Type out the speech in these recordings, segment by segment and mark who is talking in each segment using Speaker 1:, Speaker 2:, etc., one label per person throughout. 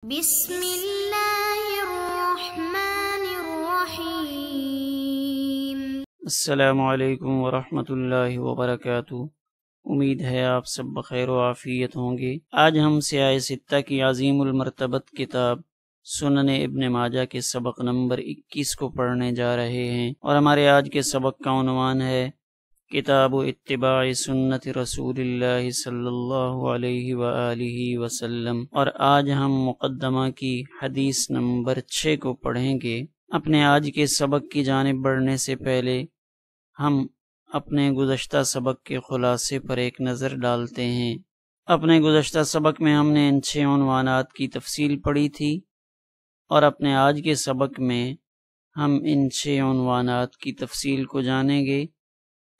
Speaker 1: بسم اللہ الرحمن الرحیم۔
Speaker 2: السلام علیکم ورحمۃ اللہ وبرکاتہ۔ امید ہے آپ سب بخیر و عافیت ہوں گے۔ آج ہم سیاہ ستہ کی عظیم المرتبت کتاب سنن ابن ماجہ کے سبق نمبر 21 کو پڑھنے جا رہے ہیں، اور ہمارے آج کے سبق کا عنوان ہے کتاب اتباع سنت رسول اللہ صلی اللہ علیہ وآلہ وسلم، اور آج ہم مقدمہ کی حدیث نمبر 6 کو پڑھیں گے۔ اپنے آج کے سبق کی جانب بڑھنے سے پہلے ہم اپنے گزشتہ سبق کے خلاصے پر ایک نظر ڈالتے ہیں۔ اپنے گزشتہ سبق میں ہم نے ان 6 عنوانات کی تفصیل پڑھی تھی، اور اپنے آج کے سبق میں ہم ان 6 عنوانات کی تفصیل کو جانیں گے۔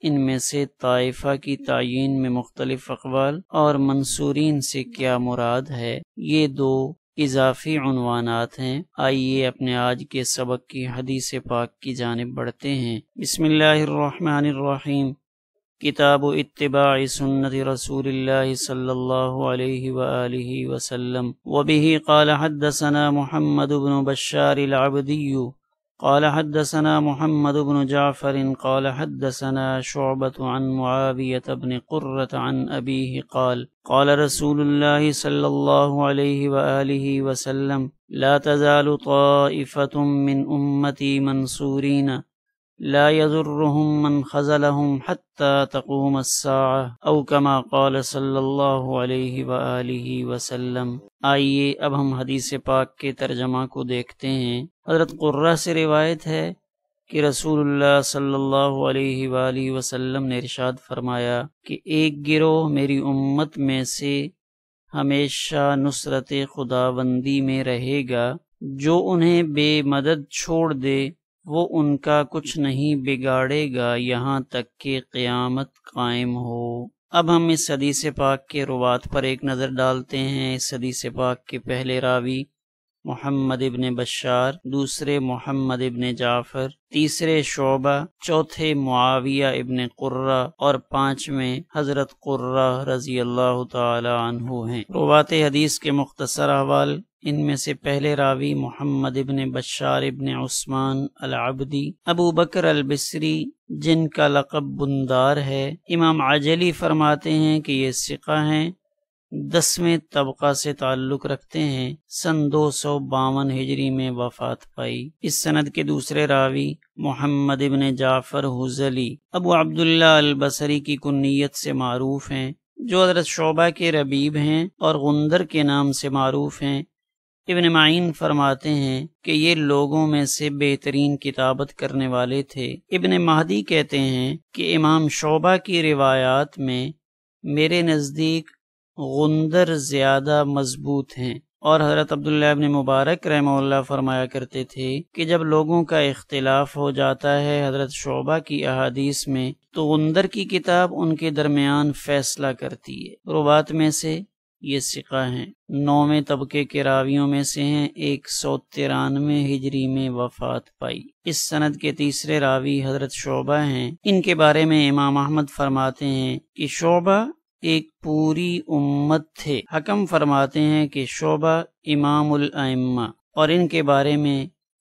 Speaker 2: ان میں سے طائفہ کی تعیین میں مختلف اقوال اور منصورین سے کیا مراد ہے، یہ 2 اضافی عنوانات ہیں۔ آئیے اپنے آج کے سبق کی حدیث پاک کی جانب بڑھتے ہیں۔ بسم اللہ الرحمن الرحیم۔ کتاب اتباع سنت رسول اللہ صلی اللہ علیہ وآلہ وسلم۔ وبہ قال حدثنا محمد بن بشار العبدی قال حدثنا محمد بن جعفر قال حدثنا شعبة عن معاوية بن قرة عن أبيه قال قال رسول الله صلى الله عليه وآله وسلم لا تزال طائفة من أمتي منصورين لا يضرهم من خذلهم حتى تقوم الساعة أو كما قال صلی اللہ علیہ وآلہ وسلم۔ آئیے اب ہم حدیث پاک کے ترجمہ کو دیکھتے ہیں۔ حضرت قرہ سے روایت ہے کہ رسول اللہ صلی اللہ علیہ وآلہ وسلم نے ارشاد فرمایا کہ ایک گروہ میری امت میں سے ہمیشہ نصرت خداوندی میں رہے گا، جو انہیں بے مدد چھوڑ دے وہ ان کا کچھ نہیں بگاڑے گا یہاں تک کہ قیامت قائم ہو۔ اب ہم اس حدیث پاک کے روات پر ایک نظر ڈالتے ہیں۔ اس حدیث پاک کے پہلے راوی محمد ابن بشار، دوسرے محمد ابن جعفر، تیسرے شعبہ، چوتھے معاویہ ابن قرہ، اور 5ویں حضرت قرہ رضی اللہ تعالی عنہ ہیں۔ روات حدیث کے مختصر احوال۔ ان میں سے پہلے راوی محمد ابن بشار ابن عثمان العبدی ابو بکر البصری، جن کا لقب بندار ہے۔ امام عجلی فرماتے ہیں کہ یہ ثقہ ہیں، 10ویں طبقہ سے تعلق رکھتے ہیں، سن 252 ہجری میں وفات پائی۔ اس سند کے دوسرے راوی محمد ابن جعفر حذلی ابو عبداللہ البصری کی کنیت سے معروف ہیں، جو حضرت شعبہ کے ربیب ہیں اور غندر کے نام سے معروف ہیں۔ ابن معین فرماتے ہیں کہ یہ لوگوں میں سے بہترین کتابت کرنے والے تھے۔ ابن مہدی کہتے ہیں کہ امام شعبہ کی روایات میں میرے نزدیک غندر زیادہ مضبوط ہیں، اور حضرت عبداللہ ابن مبارک رحمہ اللہ فرمایا کرتے تھے کہ جب لوگوں کا اختلاف ہو جاتا ہے حضرت شعبہ کی احادیث میں، تو غندر کی کتاب ان کے درمیان فیصلہ کرتی ہے۔ روات میں سے یہ ثقہ ہیں، 9ویں طبقے کے راویوں میں سے ہیں، 193 ہجری میں وفات پائی۔ اس سند کے تیسرے راوی حضرت شعبہ ہیں۔ ان کے بارے میں امام احمد فرماتے ہیں کہ شعبہ ایک پوری امت تھے۔ حکم فرماتے ہیں کہ شعبہ امام الائمہ، اور ان کے بارے میں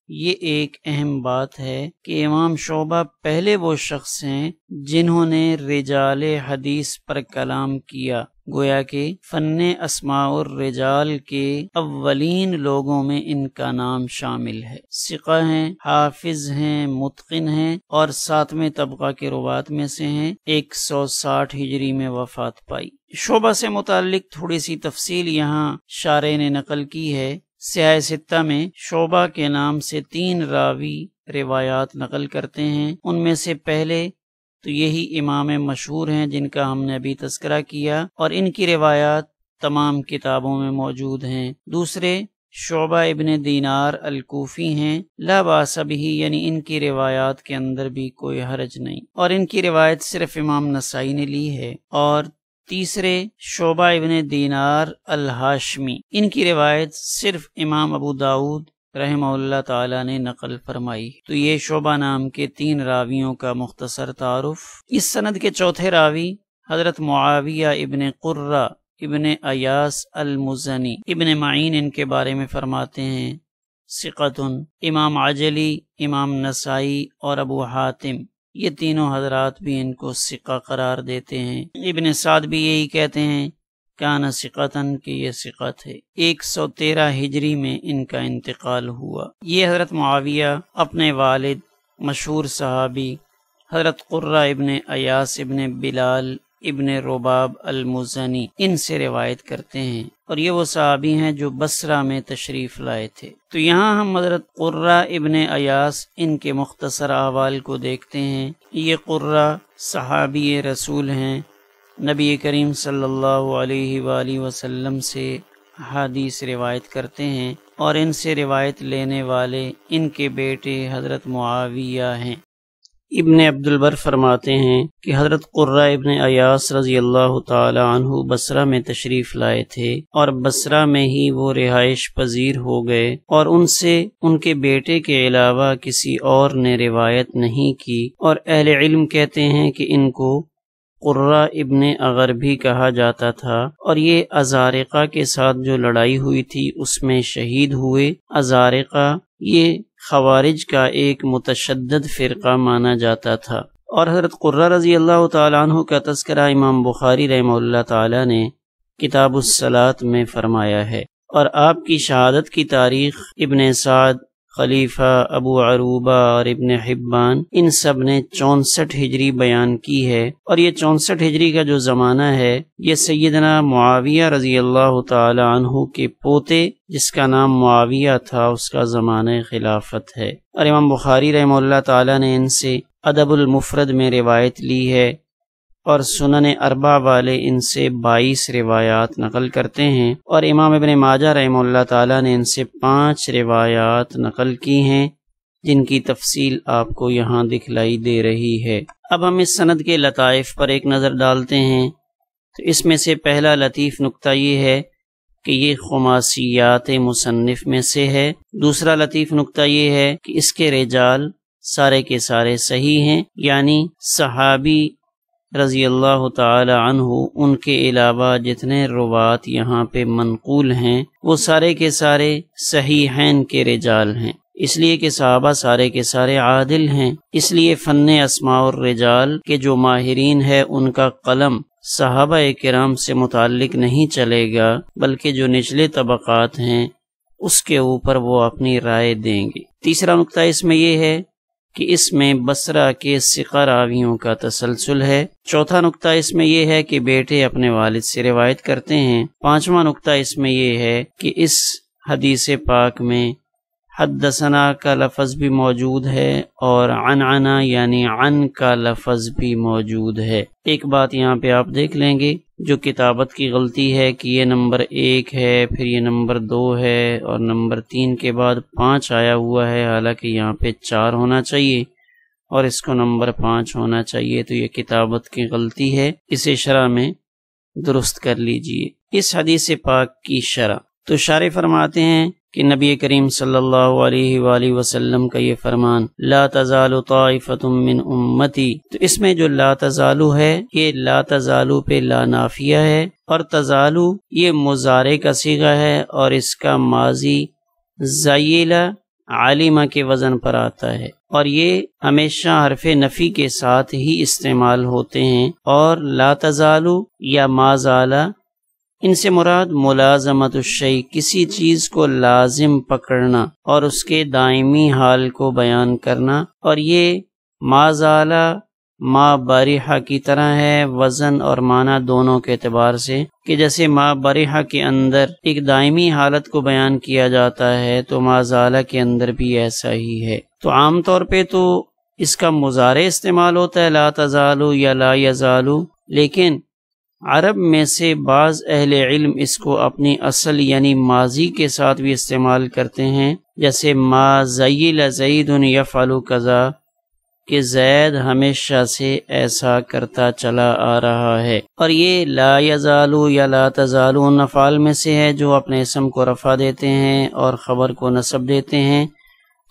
Speaker 2: یہ ایک اہم بات ہے کہ امام شعبہ پہلے وہ شخص ہیں جنہوں نے رجال حدیث پر کلام کیا، گویا کہ فن اسماء الرجال کے اولین لوگوں میں ان کا نام شامل ہے۔ ثقہ ہیں، حافظ ہیں، متقن ہیں، اور 7ویں طبقہ کے روات میں سے ہیں، 160 ہجری میں وفات پائی۔ شعبہ سے متعلق تھوڑی سی تفصیل یہاں شارح نے نقل کی ہے۔ سیاہ ستہ میں شعبہ کے نام سے 3 راوی روایات نقل کرتے ہیں۔ ان میں سے پہلے تو یہی امام مشہور ہیں جن کا ہم نے ابھی تذکرہ کیا، اور ان کی روایات تمام کتابوں میں موجود ہیں۔ دوسرے شعبہ ابن دینار الکوفی ہیں، لا باس بہ، یعنی ان کی روایات کے اندر بھی کوئی حرج نہیں، اور ان کی روایت صرف امام نسائی نے لی ہے۔ اور تیسرے شعبہ ابن دینار الہاشمی، ان کی روایت صرف امام ابو داؤد رحمہ اللہ تعالی نے نقل فرمائی۔ تو یہ شعبہ نام کے 3 راویوں کا مختصر تعارف۔ اس سند کے چوتھے راوی حضرت معاویہ ابن قرہ ابن ایاس المزنی، ابن معین ان کے بارے میں فرماتے ہیں ثقۃ، امام عجلی، امام نسائی اور ابو حاتم یہ تینوں حضرات بھی ان کو ثقہ قرار دیتے ہیں۔ ابن سعد بھی یہی کہتے ہیں کان ثقۃً کہ یہ ثقت ہے۔ 113 ہجری میں ان کا انتقال ہوا۔ یہ حضرت معاویہ اپنے والد مشہور صحابی حضرت قرہ ابن ایاس ابن بلال ابن رباب المزنی ان سے روایت کرتے ہیں، اور یہ وہ صحابی ہیں جو بصرہ میں تشریف لائے تھے۔ تو یہاں ہم حضرت قرہ ابن ایاس ان کے مختصر احوال کو دیکھتے ہیں۔ یہ قرہ صحابی رسول ہیں، نبی کریم صلی اللہ علیہ وآلہ وسلم سے حدیث روایت کرتے ہیں، اور ان سے روایت لینے والے ان کے بیٹے حضرت معاویہ ہیں۔ ابن عبد البر فرماتے ہیں کہ حضرت قرہ ابن ایاس رضی اللہ تعالی عنہ بصرہ میں تشریف لائے تھے، اور بصرہ میں ہی وہ رہائش پذیر ہو گئے، اور ان سے ان کے بیٹے کے علاوہ کسی اور نے روایت نہیں کی، اور اہل علم کہتے ہیں کہ ان کو قرہ ابن اغر بھی کہا جاتا تھا، اور یہ ازارقہ کے ساتھ جو لڑائی ہوئی تھی اس میں شہید ہوئے۔ ازارقہ یہ خوارج کا ایک متشدد فرقہ مانا جاتا تھا، اور حضرت قرہ رضی اللہ تعالیٰ عنہ کا تذکرہ امام بخاری رحمہ اللہ تعالیٰ نے کتاب الصلاۃ میں فرمایا ہے، اور آپ کی شہادت کی تاریخ ابن سعد، خلیفہ ابو عروبہ اور ابن حبان ان سب نے 64 ہجری بیان کی ہے، اور یہ 64 ہجری کا جو زمانہ ہے یہ سیدنا معاویہ رضی اللہ تعالی عنہ کے پوتے جس کا نام معاویہ تھا اس کا زمانہ خلافت ہے۔ اور امام بخاری رحمہ اللہ تعالی نے ان سے ادب المفرد میں روایت لی ہے، اور سنن اربع والے ان سے 22 روایات نقل کرتے ہیں، اور امام ابن ماجہ رحمہ اللہ تعالیٰ نے ان سے 5 روایات نقل کی ہیں جن کی تفصیل آپ کو یہاں دکھلائی دے رہی ہے۔ اب ہم اس سند کے لطائف پر ایک نظر ڈالتے ہیں، تو اس میں سے پہلا لطیف نکتہ یہ ہے کہ یہ خماسیات مصنف میں سے ہے۔ دوسرا لطیف نکتہ یہ ہے کہ اس کے رجال سارے کے سارے صحیح ہیں، یعنی صحابی رضی اللہ تعالی عنہ ان کے علاوہ جتنے روات یہاں پہ منقول ہیں وہ سارے کے سارے صحیحین کے رجال ہیں، اس لیے کہ صحابہ سارے کے سارے عادل ہیں۔ اس لیے فن اسماء الرجال کے جو ماہرین ہے ان کا قلم صحابہ کرام سے متعلق نہیں چلے گا، بلکہ جو نچلے طبقات ہیں اس کے اوپر وہ اپنی رائے دیں گے۔ تیسرا نقطہ اس میں یہ ہے کہ اس میں بصرہ کے ثقہ راویوں کا تسلسل ہے۔ چوتھا نقطہ اس میں یہ ہے کہ بیٹے اپنے والد سے روایت کرتے ہیں۔ پانچواں نقطہ اس میں یہ ہے کہ اس حدیث پاک میں حدثنا کا لفظ بھی موجود ہے اور عنعنہ یعنی عن کا لفظ بھی موجود ہے۔ ایک بات یہاں پہ آپ دیکھ لیں گے جو کتابت کی غلطی ہے کہ یہ نمبر 1 ہے، پھر یہ نمبر 2 ہے، اور نمبر 3 کے بعد 5 آیا ہوا ہے، حالانکہ یہاں پہ 4 ہونا چاہیے اور اس کو نمبر 5 ہونا چاہیے، تو یہ کتابت کی غلطی ہے، اسے شرح میں درست کر لیجئے۔ اس حدیث پاک کی شرح تو شارح فرماتے ہیں کہ نبی کریم صلی اللہ علیہ وآلہ وسلم کا یہ فرمان لا تزال طائفۃ من امتی، تو اس میں جو لا تزالو ہے یہ لا تزالو پہ لا نافیہ ہے، اور تزالو یہ مضارع کا صیغہ ہے اور اس کا ماضی زیلہ عالمہ کے وزن پر آتا ہے، اور یہ ہمیشہ حرف نفی کے ساتھ ہی استعمال ہوتے ہیں، اور لا تزالو یا ما زالہ ان سے مراد ملازمت الشیء کسی چیز کو لازم پکڑنا اور اس کے دائمی حال کو بیان کرنا، اور یہ ما زالہ ما بارحہ کی طرح ہے وزن اور معنی دونوں کے اعتبار سے، کہ جیسے ما بارحہ کے اندر ایک دائمی حالت کو بیان کیا جاتا ہے تو ما زالہ کے اندر بھی ایسا ہی ہے۔ تو عام طور پہ تو اس کا مضارع استعمال ہوتا ہے لا تزالو یا لا یزالو، لیکن عرب میں سے بعض اہل علم اس کو اپنی اصل یعنی ماضی کے ساتھ بھی استعمال کرتے ہیں، جیسے ما زیل زید یفعل کذا، کہ زید ہمیشہ سے ایسا کرتا چلا آ رہا ہے، اور یہ لا یزالو یا لا تزالو ان افعال میں سے ہے جو اپنے اسم کو رفع دیتے ہیں اور خبر کو نصب دیتے ہیں۔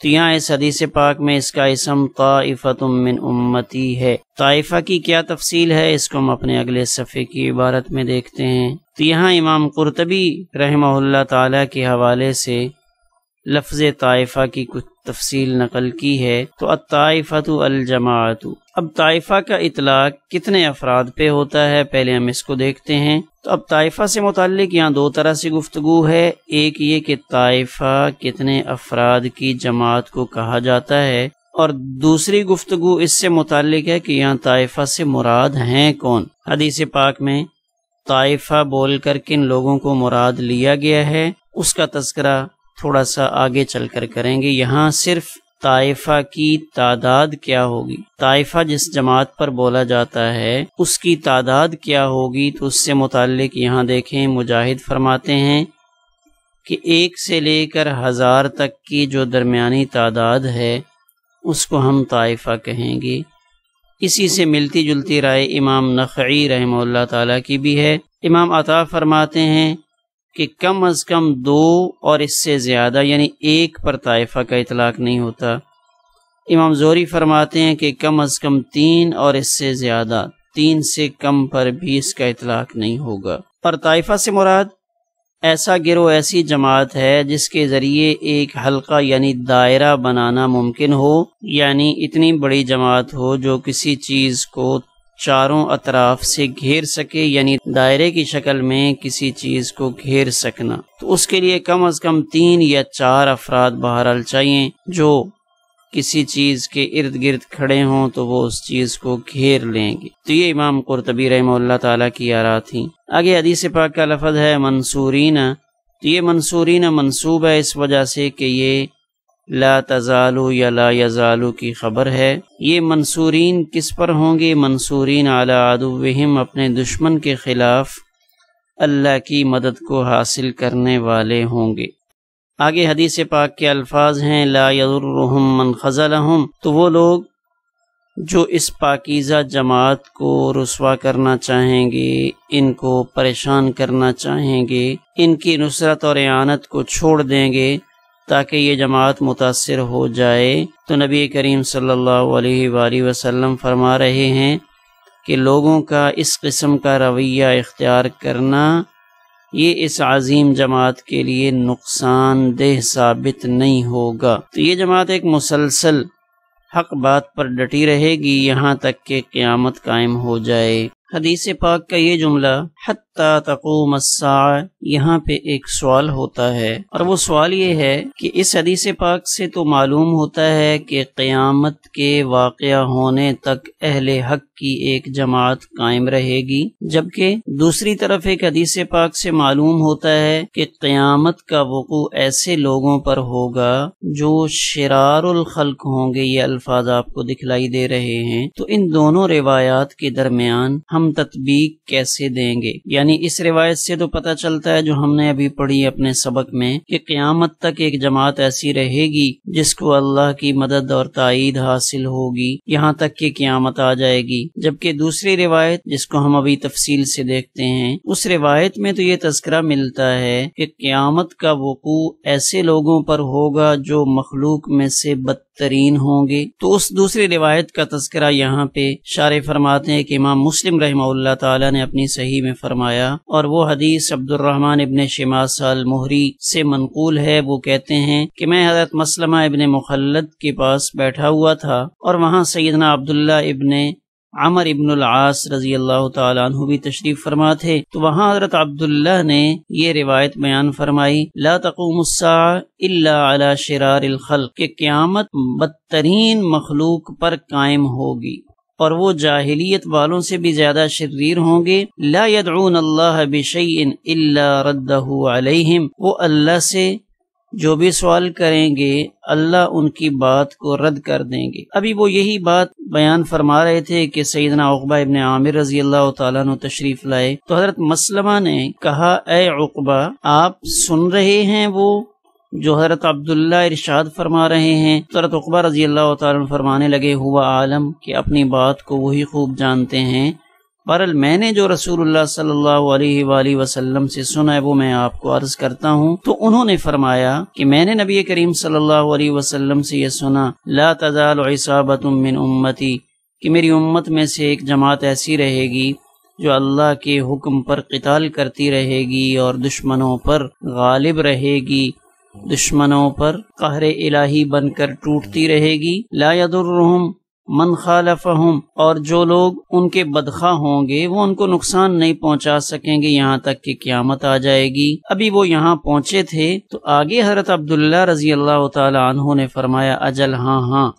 Speaker 2: تو یہاں اس حدیث پاک میں اس کا اسم طائفۃ من امتی ہے۔ طائفہ کی کیا تفصیل ہے اس کو ہم اپنے اگلے صفحے کی عبارت میں دیکھتے ہیں۔ تو یہاں امام قرطبی رحمہ اللہ تعالیٰ کے حوالے سے لفظ طائفہ کی کچھ تفصیل نقل کی ہے۔ تو الطائفۃ الجماعت، اب طائفہ کا اطلاق کتنے افراد پہ ہوتا ہے پہلے ہم اس کو دیکھتے ہیں۔ تو اب طائفہ سے متعلق یہاں دو طرح سے گفتگو ہے، ایک یہ کہ طائفہ کتنے افراد کی جماعت کو کہا جاتا ہے، اور دوسری گفتگو اس سے متعلق ہے کہ یہاں طائفہ سے مراد ہیں کون۔ حدیث پاک میں طائفہ بول کر کن لوگوں کو مراد لیا گیا ہے اس کا تذکرہ تھوڑا سا آگے چل کر کریں گے۔ یہاں صرف طائفہ کی تعداد کیا ہوگی، طائفہ جس جماعت پر بولا جاتا ہے اس کی تعداد کیا ہوگی، تو اس سے متعلق یہاں دیکھیں مجاہد فرماتے ہیں کہ 1 سے لے کر 1000 تک کی جو درمیانی تعداد ہے اس کو ہم طائفہ کہیں گے۔ اسی سے ملتی جلتی رائے امام نخعی رحمہ اللہ تعالیٰ کی بھی ہے۔ امام عطا فرماتے ہیں کہ کم از کم 2 اور اس سے زیادہ یعنی 1 پر طائفہ کا اطلاق نہیں ہوتا۔ امام زہری فرماتے ہیں کہ کم از کم 3 اور اس سے زیادہ، 3 سے کم پر بھی اس کا اطلاق نہیں ہوگا۔ اور طائفہ سے مراد ایسا گروہ، ایسی جماعت ہے جس کے ذریعے ایک حلقہ یعنی دائرہ بنانا ممکن ہو، یعنی اتنی بڑی جماعت ہو جو کسی چیز کو چاروں اطراف سے گھیر سکے، یعنی دائرے کی شکل میں کسی چیز کو گھیر سکنا۔ تو اس کے لیے کم از کم 3 یا 4 افراد بہرحال چاہیے جو کسی چیز کے ارد گرد کھڑے ہوں تو وہ اس چیز کو گھیر لیں گے۔ تو یہ امام قرطبی رحمہ اللہ تعالیٰ کی آراء تھیں۔ آگے حدیث پاک کا لفظ ہے منصورین، تو یہ منصورین منصوب ہے اس وجہ سے کہ یہ لا تزالو یا لا یزالو کی خبر ہے۔ یہ منصورین کس پر ہوں گے؟ منصورین علی عدوہم، اپنے دشمن کے خلاف اللہ کی مدد کو حاصل کرنے والے ہوں گے۔ آگے حدیث پاک کے الفاظ ہیں لا یضرہم من خذلہم، تو وہ لوگ جو اس پاکیزہ جماعت کو رسوا کرنا چاہیں گے، ان کو پریشان کرنا چاہیں گے، ان کی نصرت اور اعانت کو چھوڑ دیں گے تاکہ یہ جماعت متاثر ہو جائے، تو نبی کریم صلی اللہ علیہ وآلہ وسلم فرما رہے ہیں کہ لوگوں کا اس قسم کا رویہ اختیار کرنا یہ اس عظیم جماعت کے لیے نقصان دہ ثابت نہیں ہوگا۔ تو یہ جماعت ایک مسلسل حق بات پر ڈٹی رہے گی یہاں تک کہ قیامت قائم ہو جائے۔ حدیث پاک کا یہ جملہ حتی تقوم الساعہ، یہاں پہ ایک سوال ہوتا ہے، اور وہ سوال یہ ہے کہ اس حدیث پاک سے تو معلوم ہوتا ہے کہ قیامت کے واقعہ ہونے تک اہل حق کی ایک جماعت قائم رہے گی، جبکہ دوسری طرف ایک حدیث پاک سے معلوم ہوتا ہے کہ قیامت کا وقوع ایسے لوگوں پر ہوگا جو شرار الخلق ہوں گے۔ یہ الفاظ آپ کو دکھلائی دے رہے ہیں۔ تو ان دونوں روایات کے درمیان ہم تطبیق کیسے دیں گے؟ یعنی اس روایت سے تو پتہ چلتا ہے جو ہم نے ابھی پڑھی اپنے سبق میں کہ قیامت تک ایک جماعت ایسی رہے گی جس کو اللہ کی مدد اور تائید حاصل ہوگی یہاں تک کہ قیامت آ جائے گی، جبکہ دوسری روایت جس کو ہم ابھی تفصیل سے دیکھتے ہیں اس روایت میں تو یہ تذکرہ ملتا ہے کہ قیامت کا وقوع ایسے لوگوں پر ہوگا جو مخلوق میں سے بدترین ہوں گے۔ تو اس دوسری روایت کا تذکرہ یہاں پہ شارح فرماتے ہیں کہ امام مسلم رحمہ اللہ تعالی نے اپنی صحیح میں فرمایا، اور وہ حدیث عبد الرحمن ابن شماس المہری سے منقول ہے۔ وہ کہتے ہیں کہ میں حضرت مسلمہ ابن مخلد کے پاس بیٹھا ہوا تھا، اور وہاں سیدنا عبداللہ ابن عمر ابن العاص رضی اللہ تعالیٰ عنہ بھی تشریف فرما تھے۔ تو وہاں حضرت عبداللہ نے یہ روایت بیان فرمائی لا تقوم الساعة الا على شرار الخلق، کہ قیامت بدترین مخلوق پر قائم ہوگی اور وہ جاہلیت والوں سے بھی زیادہ شریر ہوں گے۔ لا يدعون اللہ بشیء الا رده علیہم، وہ اللہ سے جو بھی سوال کریں گے اللہ ان کی بات کو رد کر دیں گے۔ ابھی وہ یہی بات بیان فرما رہے تھے کہ سیدنا عقبہ ابن عامر رضی اللہ تعالیٰ عنہ تشریف لائے، تو حضرت مسلمہ نے کہا اے عقبہ، آپ سن رہے ہیں وہ جو حضرت عبداللہ ارشاد فرما رہے ہیں؟ تو حضرت عقبہ رضی اللہ تعالیٰ عنہ فرمانے لگے ہوا عالم، کہ اپنی بات کو وہی خوب جانتے ہیں، بہرحال میں نے جو رسول اللہ صلی اللہ علیہ وآلہ وسلم سے سنا ہے وہ میں آپ کو عرض کرتا ہوں۔ تو انہوں نے فرمایا کہ میں نے نبی کریم صلی اللہ علیہ وسلم سے یہ سنا لا تزال عصابۃ من امتی، کہ میری امت میں سے ایک جماعت ایسی رہے گی جو اللہ کے حکم پر قتال کرتی رہے گی اور دشمنوں پر غالب رہے گی، دشمنوں پر قہر الہی بن کر ٹوٹتی رہے گی۔ لا یضرہم من خالفہم، اور جو لوگ ان کے بدخواہ ہوں گے وہ ان کو نقصان نہیں پہنچا سکیں گے یہاں تک کہ قیامت آ جائے گی۔ ابھی وہ یہاں پہنچے تھے تو آگے حضرت عبداللہ رضی اللہ تعالی عنہ نے فرمایا اجل ہاں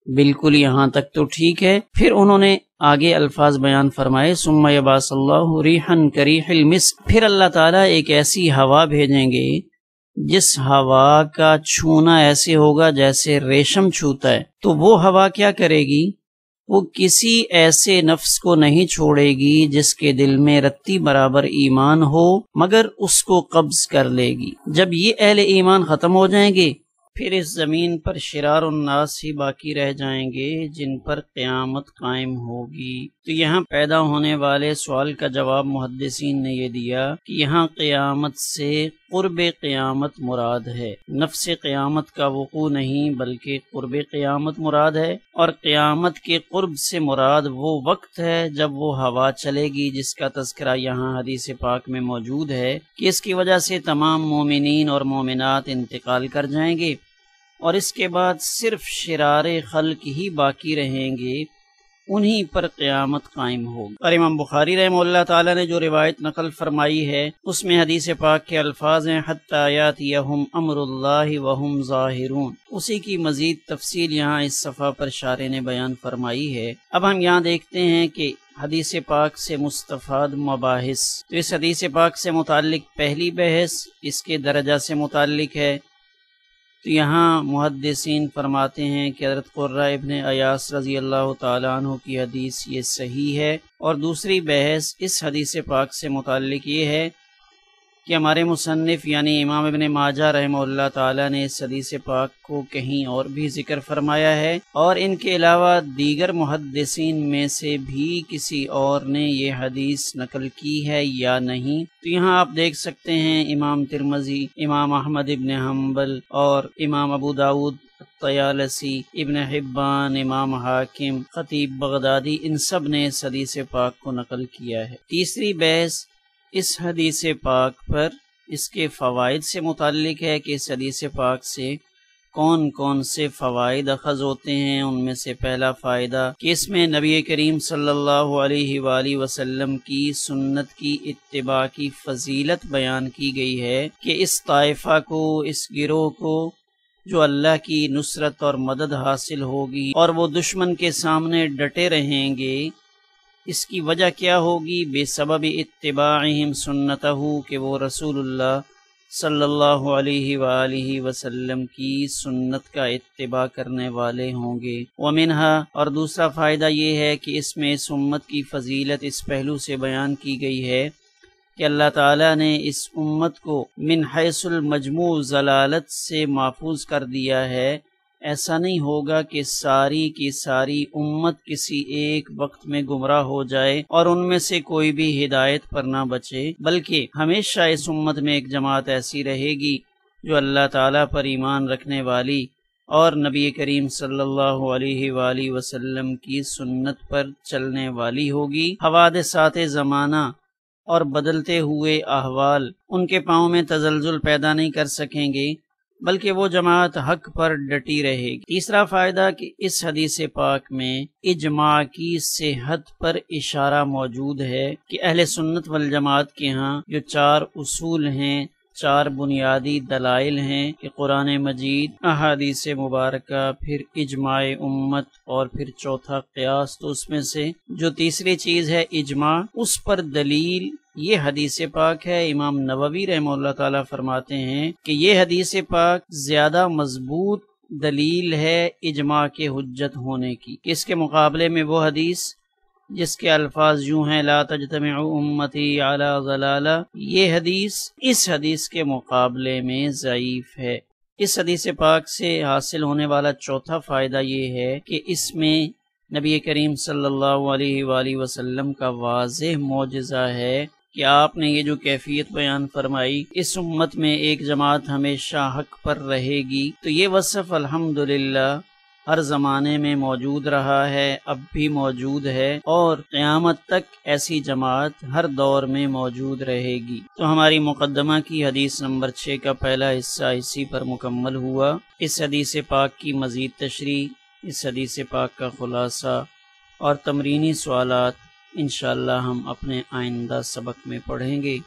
Speaker 2: بالکل یہاں تک تو ٹھیک ہے۔ پھر انہوں نے آگے الفاظ بیان فرمائے ثم یبعث اللہ ریحا کریح المسک، پھر اللہ تعالیٰ ایک ایسی ہوا بھیجیں گے جس ہوا کا چھونا ایسے ہوگا جیسے ریشم چھوتا ہے۔ تو وہ ہوا کیا کرے گی؟ وہ کسی ایسے نفس کو نہیں چھوڑے گی جس کے دل میں رتی برابر ایمان ہو، مگر اس کو قبض کر لے گی۔ جب یہ اہل ایمان ختم ہو جائیں گے پھر اس زمین پر شرار الناس ہی باقی رہ جائیں گے جن پر قیامت قائم ہوگی۔ تو یہاں پیدا ہونے والے سوال کا جواب محدثین نے یہ دیا کہ یہاں قیامت سے قرب قیامت مراد ہے، نفس قیامت کا وقوع نہیں بلکہ قرب قیامت مراد ہے، اور قیامت کے قرب سے مراد وہ وقت ہے جب وہ ہوا چلے گی جس کا تذکرہ یہاں حدیث پاک میں موجود ہے کہ اس کی وجہ سے تمام مومنین اور مومنات انتقال کر جائیں گے اور اس کے بعد صرف شرار خلق ہی باقی رہیں گے، انہی پر قیامت قائم ہوگی۔ اور امام بخاری رحمہ اللہ تعالی نے جو روایت نقل فرمائی ہے اس میں حدیث پاک کے الفاظ ہیں حتی یاتیہم امر اللہ وہم ظاہرون، اسی کی مزید تفصیل یہاں اس صفحہ پر شارح نے بیان فرمائی ہے۔ اب ہم یہاں دیکھتے ہیں کہ حدیث پاک سے مستفاد مباحث، تو اس حدیث پاک سے متعلق پہلی بحث اس کے درجہ سے متعلق ہے۔ تو یہاں محدثین فرماتے ہیں کہ حضرت قرہ ابن ایاس رضی اللہ تعالیٰ عنہ کی حدیث یہ صحیح ہے، اور دوسری بحث اس حدیث پاک سے متعلق یہ ہے کہ ہمارے مصنف یعنی امام ابن ماجہ رحمہ اللہ تعالیٰ نے اس حدیث پاک کو کہیں اور بھی ذکر فرمایا ہے، اور ان کے علاوہ دیگر محدثین میں سے بھی کسی اور نے یہ حدیث نقل کی ہے یا نہیں۔ تو یہاں آپ دیکھ سکتے ہیں امام ترمذی، امام احمد ابن حنبل اور امام ابو داود طیالسی، ابن حبان، امام حاکم، خطیب بغدادی، ان سب نے اس حدیث پاک کو نقل کیا ہے۔ تیسری بحث اس حدیث پاک پر اس کے فوائد سے متعلق ہے کہ اس حدیث پاک سے کون کون سے فوائد اخذ ہوتے ہیں۔ ان میں سے پہلا فائدہ کہ اس میں نبی کریم صلی اللہ علیہ وآلہ وسلم کی سنت کی اتباع کی فضیلت بیان کی گئی ہے کہ اس طائفہ کو، اس گروہ کو جو اللہ کی نصرت اور مدد حاصل ہوگی اور وہ دشمن کے سامنے ڈٹے رہیں گے، اس کی وجہ کیا ہوگی؟ بے سبب اتباعہم سنتہ، کہ وہ رسول اللہ صلی اللہ علیہ وآلہ وسلم کی سنت کا اتباع کرنے والے ہوں گے۔ ومنہا، اور دوسرا فائدہ یہ ہے کہ اس میں اس امت کی فضیلت اس پہلو سے بیان کی گئی ہے کہ اللہ تعالیٰ نے اس امت کو من حیث المجموع ضلالت سے محفوظ کر دیا ہے۔ ایسا نہیں ہوگا کہ ساری کی ساری امت کسی ایک وقت میں گمراہ ہو جائے اور ان میں سے کوئی بھی ہدایت پر نہ بچے، بلکہ ہمیشہ اس امت میں ایک جماعت ایسی رہے گی جو اللہ تعالیٰ پر ایمان رکھنے والی اور نبی کریم صلی اللہ علیہ وآلہ وسلم کی سنت پر چلنے والی ہوگی۔ حوادثات زمانہ اور بدلتے ہوئے احوال ان کے پاؤں میں تزلزل پیدا نہیں کر سکیں گے، بلکہ وہ جماعت حق پر ڈٹی رہے گی۔ تیسرا فائدہ کہ اس حدیث پاک میں اجماع کی صحت پر اشارہ موجود ہے کہ اہل سنت والجماعت کے ہاں جو 4 اصول ہیں، 4 بنیادی دلائل ہیں کہ قرآن مجید، احادیث مبارکہ، پھر اجماع امت اور پھر چوتھا قیاس، تو اس میں سے جو تیسری چیز ہے اجماع، اس پر دلیل یہ حدیث پاک ہے۔ امام نووی رحمہ اللہ تعالیٰ فرماتے ہیں کہ یہ حدیث پاک زیادہ مضبوط دلیل ہے اجماع کے حجت ہونے کی، اس کے مقابلے میں وہ حدیث جس کے الفاظ یوں ہیں لا تجتمع امتی علی ضلالہ، یہ حدیث اس حدیث کے مقابلے میں ضعیف ہے۔ اس حدیث پاک سے حاصل ہونے والا چوتھا فائدہ یہ ہے کہ اس میں نبی کریم صلی اللہ علیہ وآلہ وسلم کا واضح معجزہ ہے کہ آپ نے یہ جو کیفیت بیان فرمائی، اس امت میں ایک جماعت ہمیشہ حق پر رہے گی، تو یہ وصف الحمدللہ ہر زمانے میں موجود رہا ہے، اب بھی موجود ہے، اور قیامت تک ایسی جماعت ہر دور میں موجود رہے گی۔ تو ہماری مقدمہ کی حدیث نمبر 6 کا پہلا حصہ اسی پر مکمل ہوا۔ اس حدیث پاک کی مزید تشریح، اس حدیث پاک کا خلاصہ اور تمرینی سوالات انشاءاللہ ہم اپنے آئندہ سبق میں پڑھیں گے۔